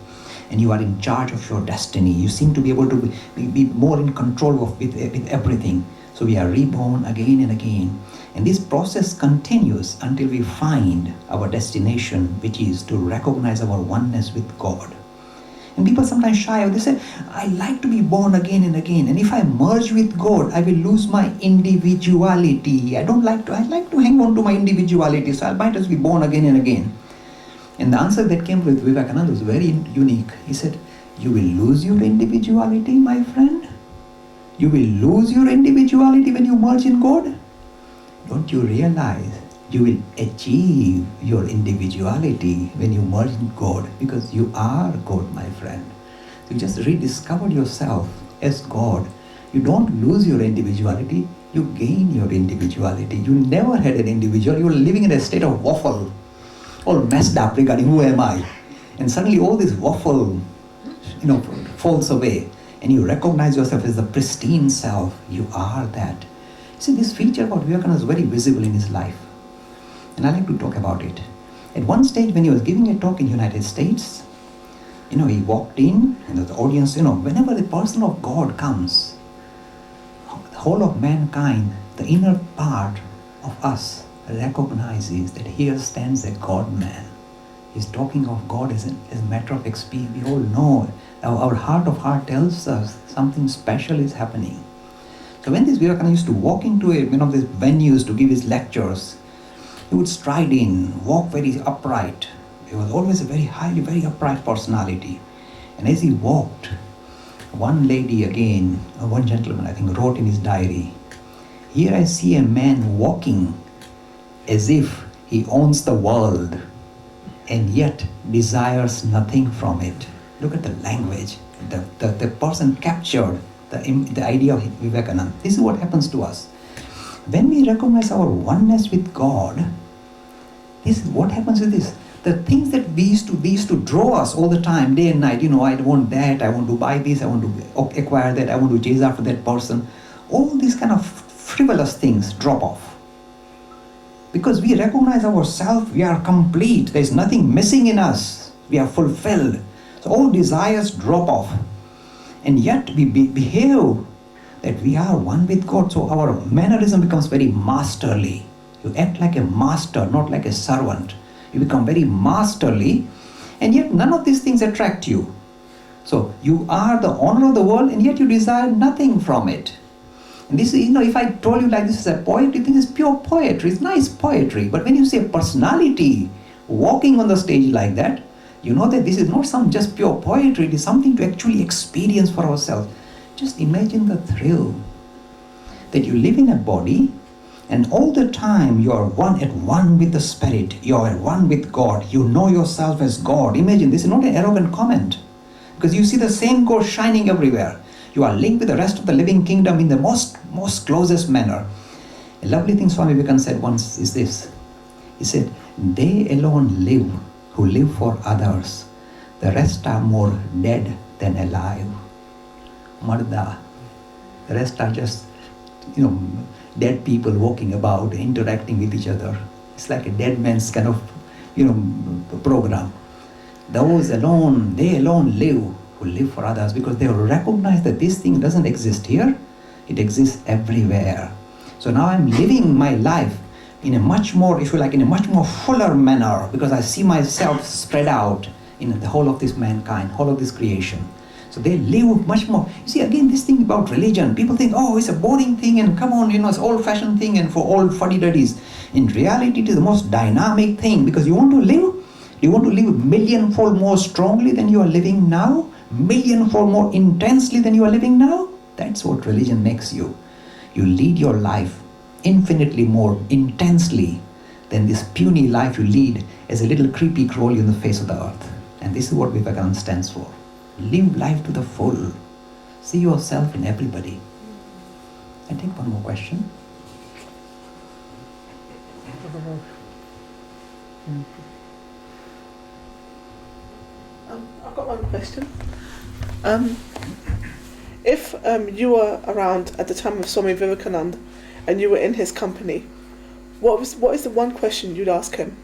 and you are in charge of your destiny. You seem to be able to be more in control with everything. So we are reborn again and again. And this process continues until we find our destination, which is to recognize our oneness with God. And people sometimes shy away. They say, I like to be born again and again. And if I merge with God, I will lose my individuality. I like to hang on to my individuality, so I might as well be born again and again. And the answer that came with Vivekananda was very unique. He said, you will lose your individuality, my friend. You will lose your individuality when you merge in God. Don't you realize you will achieve your individuality when you merge in God, because you are God, my friend. You just rediscovered yourself as God. You don't lose your individuality, you gain your individuality. You never had an individual. You were living in a state of waffle, all messed up regarding who am I. And suddenly all this waffle, falls away, and you recognize yourself as the pristine self. You are that. See, this feature about Vivekananda is very visible in his life. And I like to talk about it. At one stage when he was giving a talk in the United States, he walked in, and the audience, whenever the person of God comes, the whole of mankind, the inner part of us recognizes that here stands a God-man. He's talking of God as a matter of experience. We all know, our heart of heart tells us something special is happening. So when this Vivekananda used to walk into these venues to give his lectures, he would stride in, walk very upright. He was always a very upright personality. And as he walked, one gentleman, I think, wrote in his diary, here I see a man walking as if he owns the world and yet desires nothing from it. Look at the language. The person captured the idea of Vivekananda. This is what happens to us. When we recognize our oneness with God, this is what happens with this. The things that we used to draw us all the time, day and night, I want that, I want to buy this, I want to acquire that, I want to chase after that person. All these kind of frivolous things drop off. Because we recognize ourselves, we are complete, there's nothing missing in us, we are fulfilled. So all desires drop off. And yet we behave that we are one with God. So our mannerism becomes very masterly. You act like a master, not like a servant. You become very masterly, and yet none of these things attract you. So you are the owner of the world, and yet you desire nothing from it. And this, if I told you like this is a poet, you think it's pure poetry. It's nice poetry. But when you see a personality walking on the stage like that, you know that this is not some just pure poetry. It is something to actually experience for ourselves. Just imagine the thrill that you live in a body, and all the time you are at one with the Spirit. You are at one with God. You know yourself as God. Imagine, this is not an arrogant comment, because you see the same God shining everywhere. You are linked with the rest of the living kingdom in the most closest manner. A lovely thing Swami Vivekananda said once is this. He said, they alone live who live for others. The rest are more dead than alive. Marda. The rest are just, dead people walking about, interacting with each other. It's like a dead man's kind of, program. Those alone, they alone live who live for others, because they recognize that this thing doesn't exist here, it exists everywhere. So now I'm living my life in a much more, in a much more fuller manner, because I see myself spread out in the whole of this mankind, whole of this creation. So they live much more. You see, again, this thing about religion, people think, it's a boring thing, and come on, it's old-fashioned thing and for old fuddy-duddies. In reality, it is the most dynamic thing, because you want to live. You want to live millionfold more strongly than you are living now, millionfold more intensely than you are living now. That's what religion makes you. You lead your life infinitely more intensely than this puny life you lead as a little creepy crawly on the face of the earth. And this is what Vivekananda stands for. Live life to the full. See yourself in everybody. I take one more question. I've got one question. If you were around at the time of Swami Vivekananda and you were in his company, what is the one question you'd ask him?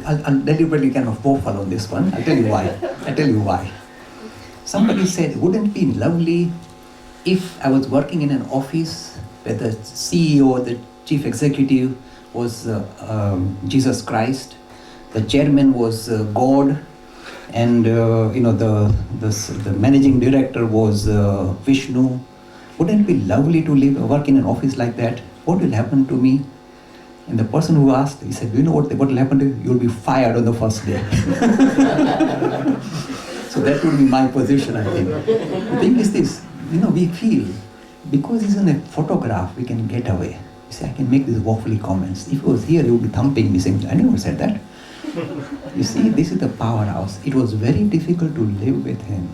I'll deliberately kind of waffle on this one. I'll tell you why. Somebody said, wouldn't it be lovely if I was working in an office where the CEO, the chief executive was Jesus Christ, the chairman was God, and the managing director was Vishnu. Wouldn't it be lovely to work in an office like that? What will happen to me? And the person who asked, he said, you know what will happen to you? You'll be fired on the first day. So that would be my position, I think. The thing is this, we feel, because it's in a photograph, we can get away. You see, I can make these waffly comments. If he was here, he would be thumping me, saying, I never said that. You see, this is the powerhouse. It was very difficult to live with him.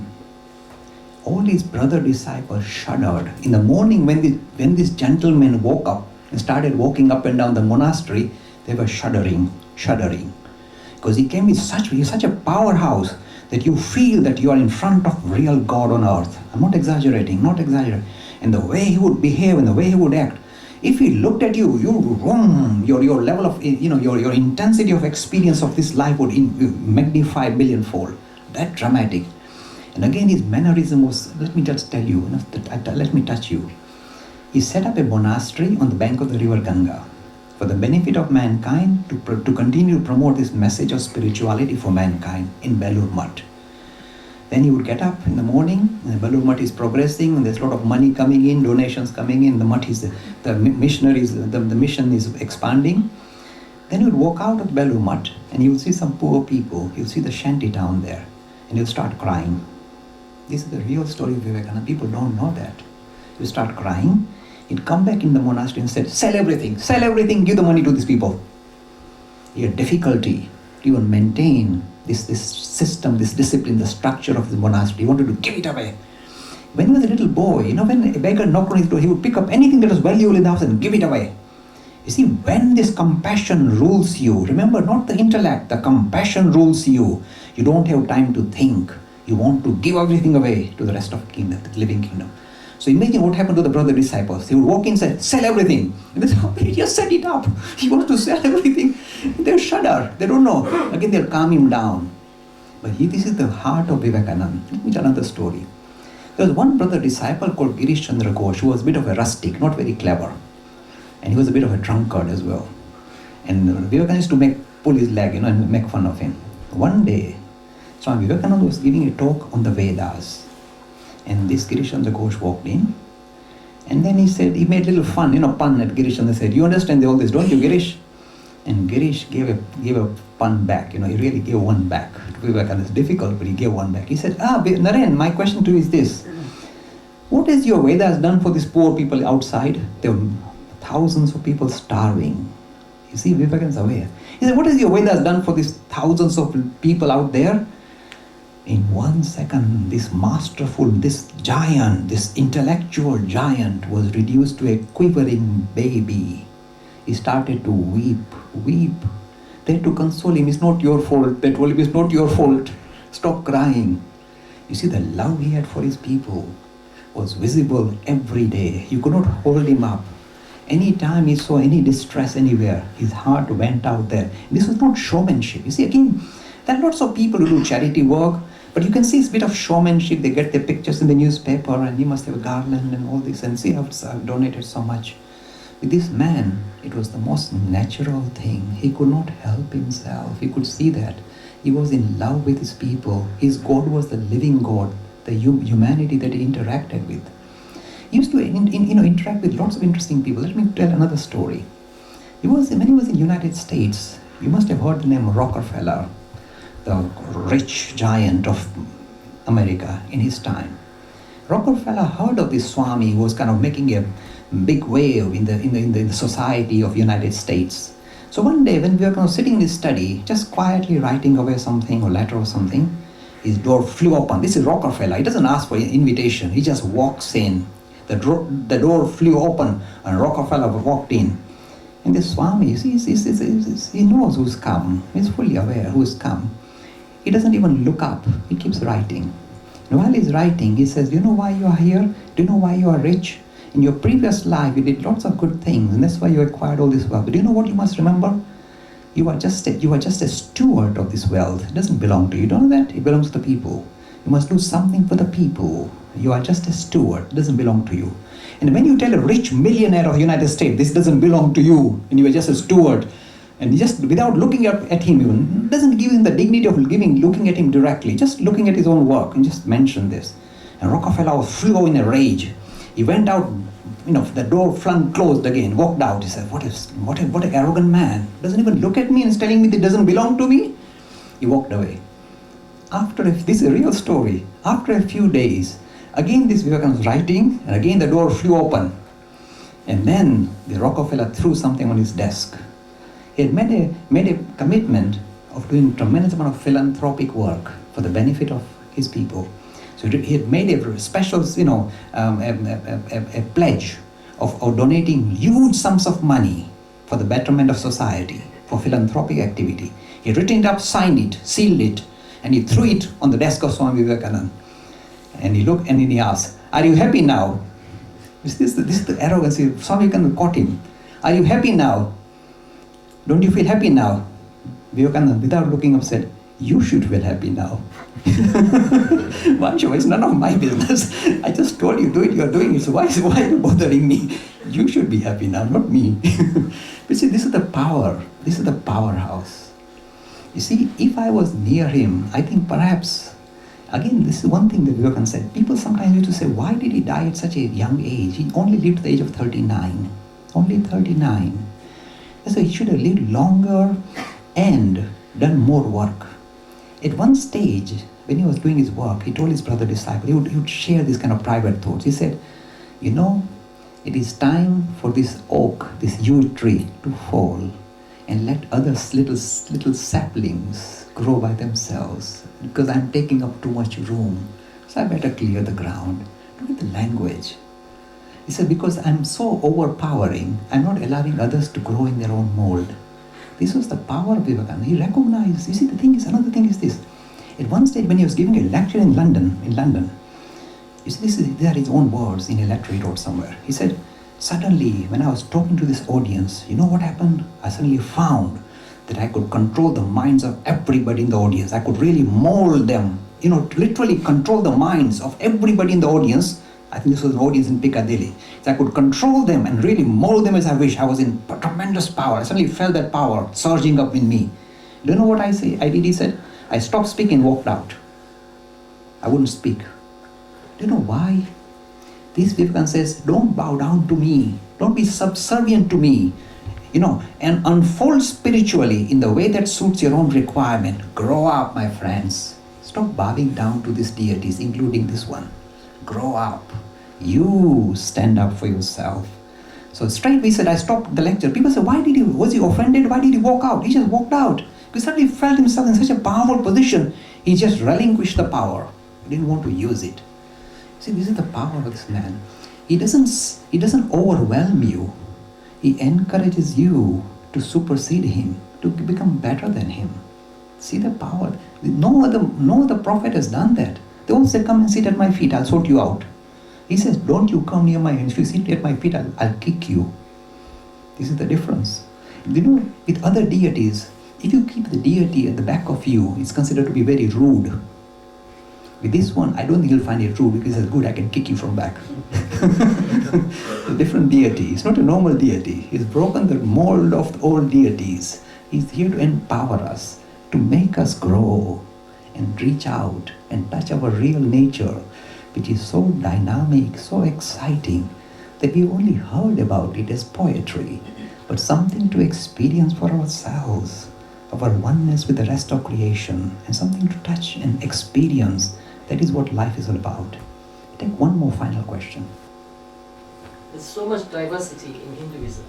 All his brother disciples shuddered. In the morning, when this gentleman woke up and started walking up and down the monastery, they were shuddering. Because he came with such a powerhouse that you feel that you are in front of real God on earth. I'm not exaggerating. And the way he would behave and the way he would act, if he looked at you, your level of, your intensity of experience of this life would magnify billionfold. That dramatic. And again, his mannerism was, let me just tell you, let me touch you. He set up a monastery on the bank of the river Ganga for the benefit of mankind, to continue to promote this message of spirituality for mankind in Belur Math. Then he would get up in the morning, and Belur Math is progressing, and there's a lot of money coming in, donations coming in, the mission is expanding. Then he would walk out of Belur Math, and he would see some poor people, he would see the shanty town there, and he would start crying. This is the real story of Vivekananda. People don't know that. He would start crying. He'd come back in the monastery and said, sell everything, give the money to these people. He had difficulty to even maintain this system, this discipline, the structure of the monastery. He wanted to give it away. When he was a little boy, when a beggar knocked on his door, he would pick up anything that was valuable in the house and give it away. You see, when this compassion rules you, remember, not the intellect, the compassion rules you. You don't have time to think. You want to give everything away to the rest of the kingdom, the living kingdom. So imagine what happened to the brother disciples. They would walk in and say, sell everything. And they say, oh, he just set it up. He wants to sell everything. They'll shudder. They don't know. Again, they'll calm him down. But this is the heart of Vivekananda. Let me tell another story. There was one brother disciple called Girish Chandra Ghosh, who was a bit of a rustic, not very clever. And he was a bit of a drunkard as well. And Vivekananda used to pull his leg, and make fun of him. One day, Swami Vivekananda was giving a talk on the Vedas. And this Girish Chandra Ghosh walked in, and then he made a little fun, pun at Girish, and they said, you understand all this, don't you, Girish? And Girish gave a pun back, he really gave one back. To Vivekananda, it's difficult, but he gave one back. He said, Naren, my question to you is this. What has your Vedas done for these poor people outside? There were thousands of people starving. You see, Vivekananda is aware. He said, what has your Vedas done for these thousands of people out there? In 1 second, this masterful, this giant, this intellectual giant was reduced to a quivering baby. He started to weep. They had to console him. It's not your fault. They told him, it's not your fault. Stop crying. You see, the love he had for his people was visible every day. You could not hold him up. Anytime he saw any distress anywhere, his heart went out there. This was not showmanship. You see, again, there are lots of people who do charity work, but you can see it's a bit of showmanship. They get their pictures in the newspaper, and he must have a garland and all this, and see, I've donated so much. With this man, it was the most natural thing. He could not help himself. He could see that. He was in love with his people. His God was the living God, the humanity that he interacted with. He used to interact with lots of interesting people. Let me tell another story. When he was in the United States, you must have heard the name Rockefeller, the rich giant of America in his time. Rockefeller heard of this Swami who was kind of making a big wave in the society of United States. So one day when Vivekananda was sitting in his study, just quietly writing away something or letter or something, his door flew open. This is Rockefeller. He doesn't ask for an invitation. He just walks in. The door flew open and Rockefeller walked in. And this Swami, he knows who's come. He's fully aware who's come. He doesn't even look up. He keeps writing. And while he's writing, he says, do you know why you are here? Do you know why you are rich? In your previous life, you did lots of good things, and that's why you acquired all this wealth. But do you know what you must remember? You are just a steward of this wealth. It doesn't belong to you. You don't know that? It belongs to the people. You must do something for the people. You are just a steward. It doesn't belong to you. And when you tell a rich millionaire of the United States, this doesn't belong to you, and you are just a steward, and just without looking at him even, doesn't give him the dignity of looking at him directly, just looking at his own work, and just mention this. And Rockefeller flew in a rage. He went out, the door flung closed again, walked out. He said, what an arrogant man. Doesn't even look at me and is telling me that it doesn't belong to me. He walked away. This is a real story. After a few days, again this Vivekananda was writing, and again the door flew open. And then the Rockefeller threw something on his desk. He had made a commitment of doing a tremendous amount of philanthropic work for the benefit of his people. So he had made a special, a pledge of donating huge sums of money for the betterment of society, for philanthropic activity. He had written it up, signed it, sealed it, and he threw it on the desk of Swami Vivekananda. And he looked and he asked, "Are you happy now?" This is the arrogance. Swami Vivekananda caught him. "Are you happy now? Don't you feel happy now?" Vivekananda, without looking up, said, "You should feel happy now." It's none of my business. I just told you, do it, you're doing it. So why are you bothering me? You should be happy now, not me. But see, this is the power. This is the powerhouse. You see, if I was near him, I think perhaps, again, this is one thing that Vivekananda said. People sometimes used to say, why did he die at such a young age? He only lived the age of 39. Only 39. So he should have lived longer and done more work. At one stage, when he was doing his work, he told his brother disciple, he would share these kind of private thoughts. He said, it is time for this oak, this huge tree, to fall and let other little saplings grow by themselves, because I'm taking up too much room. So I better clear the ground. Look at the language. He said, because I'm so overpowering, I'm not allowing others to grow in their own mold. This was the power of Vivekananda. He recognized, you see, another thing is this. At one stage when he was giving a lecture in London, you see, these are his own words in a letter he wrote somewhere. He said, suddenly, when I was talking to this audience, you know what happened? I suddenly found that I could control the minds of everybody in the audience. I could really mold them, literally control the minds of everybody in the audience. I think this was an audience in Piccadilly. So I could control them and really mold them as I wish. I was in tremendous power. I suddenly felt that power surging up in me. Do you know what I did? He said, I stopped speaking and walked out. I wouldn't speak. Do you know why? This Vivekananda says, don't bow down to me. Don't be subservient to me. And unfold spiritually in the way that suits your own requirement. Grow up, my friends. Stop bowing down to these deities, including this one. Grow up. You stand up for yourself. So straight we said, I stopped the lecture. People said, was he offended? Why did he walk out? He just walked out. He suddenly felt himself in such a powerful position. He just relinquished the power. He didn't want to use it. See, this is the power of this man. He doesn't overwhelm you. He encourages you to supersede him, to become better than him. See the power. No other prophet has done that. They all say, come and sit at my feet, I'll sort you out. He says, don't you come near my hands. If you sit at my feet, I'll kick you. This is the difference. With other deities, if you keep the deity at the back of you, it's considered to be very rude. With this one, I don't think you'll find it rude, because it's good, I can kick you from back. A different deity. It's not a normal deity. He's broken the mold of all deities. He's here to empower us, to make us grow and reach out and touch our real nature, which is so dynamic, so exciting, that we've only heard about it as poetry, but something to experience for ourselves, our oneness with the rest of creation, and something to touch and experience. That is what life is all about. Take one more final question. There's so much diversity in Hinduism.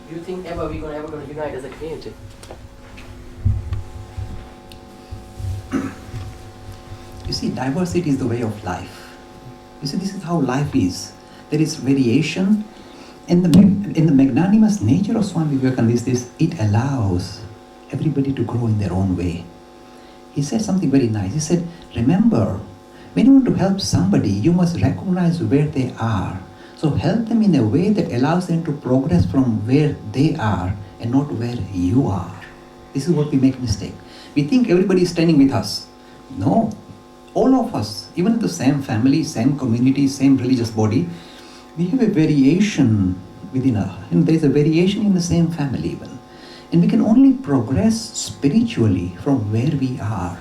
Do you think we're ever going to unite as a community? You see, diversity is the way of life. You see, this is how life is. There is variation. In the magnanimous nature of Swami Vivekananda is this: it allows everybody to grow in their own way. He said something very nice. He said, remember, when you want to help somebody, you must recognize where they are. So help them in a way that allows them to progress from where they are and not where you are. This is what we make mistake. We think everybody is standing with us. No. All of of us, even the same family, same community, same religious body, we have a variation within there is a variation in the same family even. And we can only progress spiritually from where we are.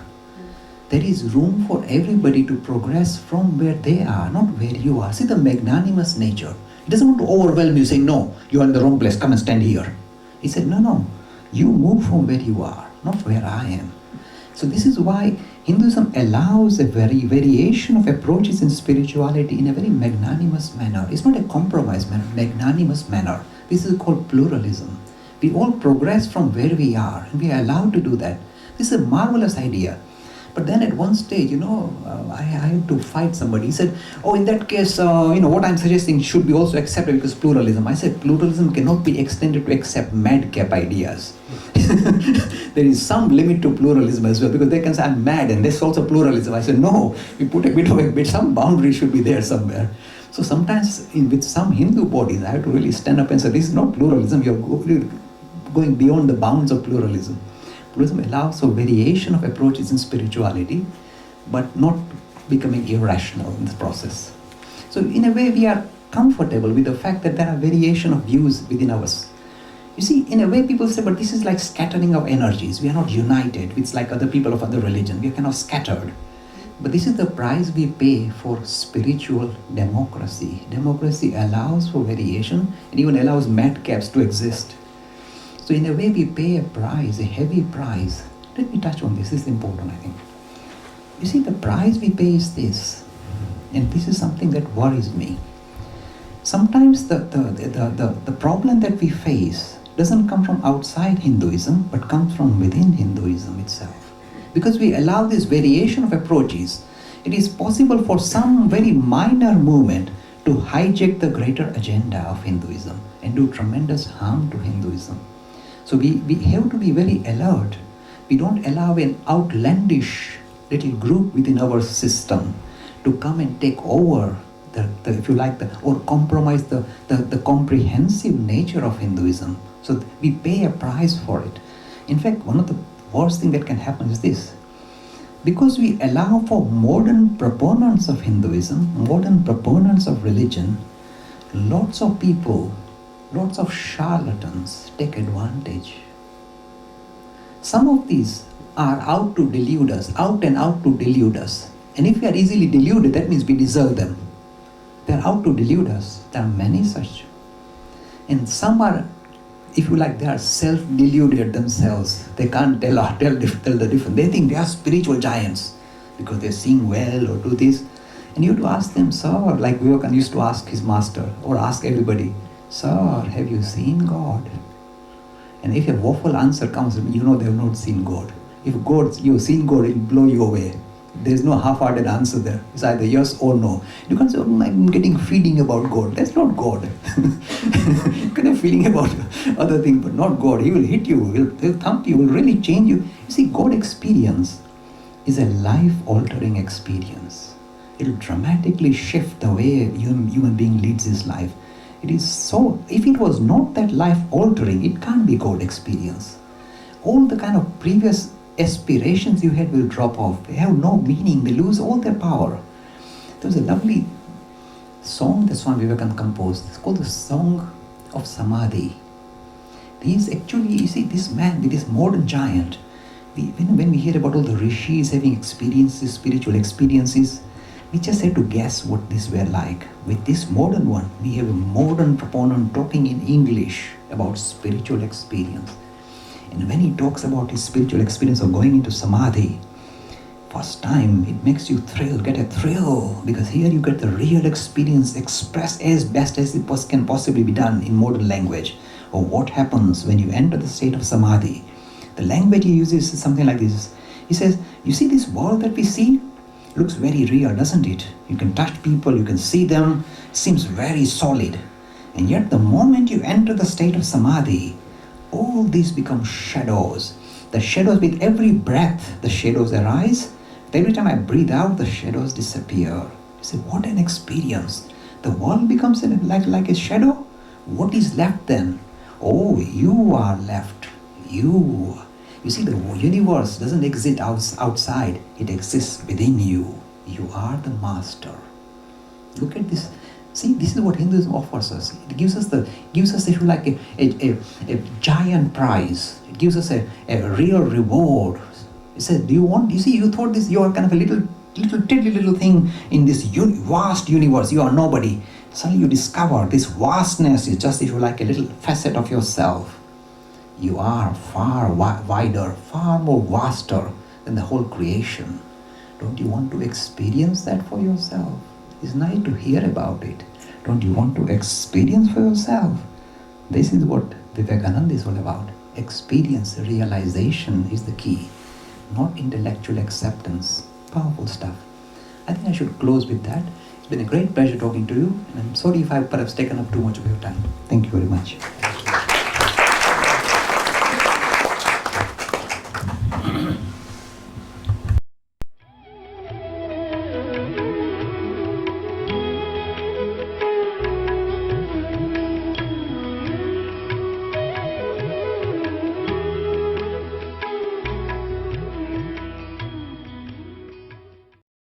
There is room for everybody to progress from where they are, not where you are. See the magnanimous nature. He doesn't want to overwhelm you, saying, no, you are in the wrong place, come and stand here. He said, no, you move from where you are, not where I am. So this is why Hinduism allows a very variation of approaches in spirituality in a very magnanimous manner. It's not a compromise manner, magnanimous manner. This is called pluralism. We all progress from where we are, and we are allowed to do that. This is a marvelous idea. But then at one stage, I had to fight somebody. He said, oh, in that case, what I'm suggesting should be also accepted because pluralism. I said, pluralism cannot be extended to accept madcap ideas. There is some limit to pluralism as well, because they can say, I'm mad, and that's also pluralism. I said, no, we put some boundary should be there somewhere. So sometimes with some Hindu bodies, I have to really stand up and say, this is not pluralism, you're going beyond the bounds of pluralism. Pluralism allows for variation of approaches in spirituality, but not becoming irrational in the process. So in a way, we are comfortable with the fact that there are variation of views within us. You see, in a way, people say, but this is like scattering of energies. We are not united. It's like other people of other religion. We are kind of scattered. But this is the price we pay for spiritual democracy. Democracy allows for variation and even allows madcaps to exist. So in a way, we pay a price, a heavy price. Let me touch on this. This is important, I think. You see, the price we pay is this. And this is something that worries me. Sometimes the problem that we face doesn't come from outside Hinduism, but comes from within Hinduism itself. Because we allow this variation of approaches, it is possible for some very minor movement to hijack the greater agenda of Hinduism and do tremendous harm to Hinduism. So we have to be very alert. We don't allow an outlandish little group within our system to come and take over or compromise the comprehensive nature of Hinduism. So we pay a price for it. In fact, one of the worst things that can happen is this. Because we allow for modern proponents of Hinduism, modern proponents of religion, lots of people, lots of charlatans take advantage. Some of these are out to delude us, out and out to delude us. And if we are easily deluded, that means we deserve them. They are out to delude us. There are many such. And some are, if you like, they are self-deluded themselves. They can't tell the difference. They think they are spiritual giants because they sing well or do this. And you have to ask them, sir, like Vivekananda used to ask his master or ask everybody, sir, have you seen God? And if a woeful answer comes, you know they have not seen God. If you've seen God, it will blow you away. There's no half-hearted answer there. It's either yes or no. You can't say, oh, I'm getting feeling about God. That's not God. You can have feeling about other things, but not God. He will hit you, he'll thump you, will really change you. You see, God experience is a life-altering experience. It will dramatically shift the way a human being leads his life. It is so, if it was not that life-altering, it can't be God experience. All the kind of previous aspirations you had will drop off. They have no meaning. They lose all their power. There was a lovely song that Swami Vivekananda composed. It's called the Song of Samadhi. He's actually, you see, this man, this modern giant, when we hear about all the rishis having experiences, spiritual experiences, we just had to guess what these were like. With this modern one, we have a modern proponent talking in English about spiritual experience. And when he talks about his spiritual experience of going into Samadhi, first time it makes you get a thrill, because here you get the real experience expressed as best as it can possibly be done in modern language, or what happens when you enter the state of Samadhi. The language he uses is something like this. He says, you see this world that we see? Looks very real, doesn't it? You can touch people, you can see them, seems very solid. And yet the moment you enter the state of Samadhi, all these become shadows. The shadows, with every breath, the shadows arise. Every time I breathe out, the shadows disappear. You say, what an experience. The world becomes like a shadow. What is left then? Oh, you are left. You see, the universe doesn't exist outside. It exists within you. You are the master. Look at this. See, this is what Hinduism offers us. It gives us if you like, a giant prize. It gives us a real reward. It says, do you want, you see, you thought this, you are kind of a little tiddly little thing in this vast universe. You are nobody. Suddenly you discover this vastness is just, if you like, a little facet of yourself. You are far wider, far more vaster than the whole creation. Don't you want to experience that for yourself? It's nice to hear about it. Don't you want to experience for yourself? This is what Vivekananda is all about. Experience, realization is the key, not intellectual acceptance. Powerful stuff. I think I should close with that. It's been a great pleasure talking to you, and I'm sorry if I've perhaps taken up too much of your time. Thank you very much.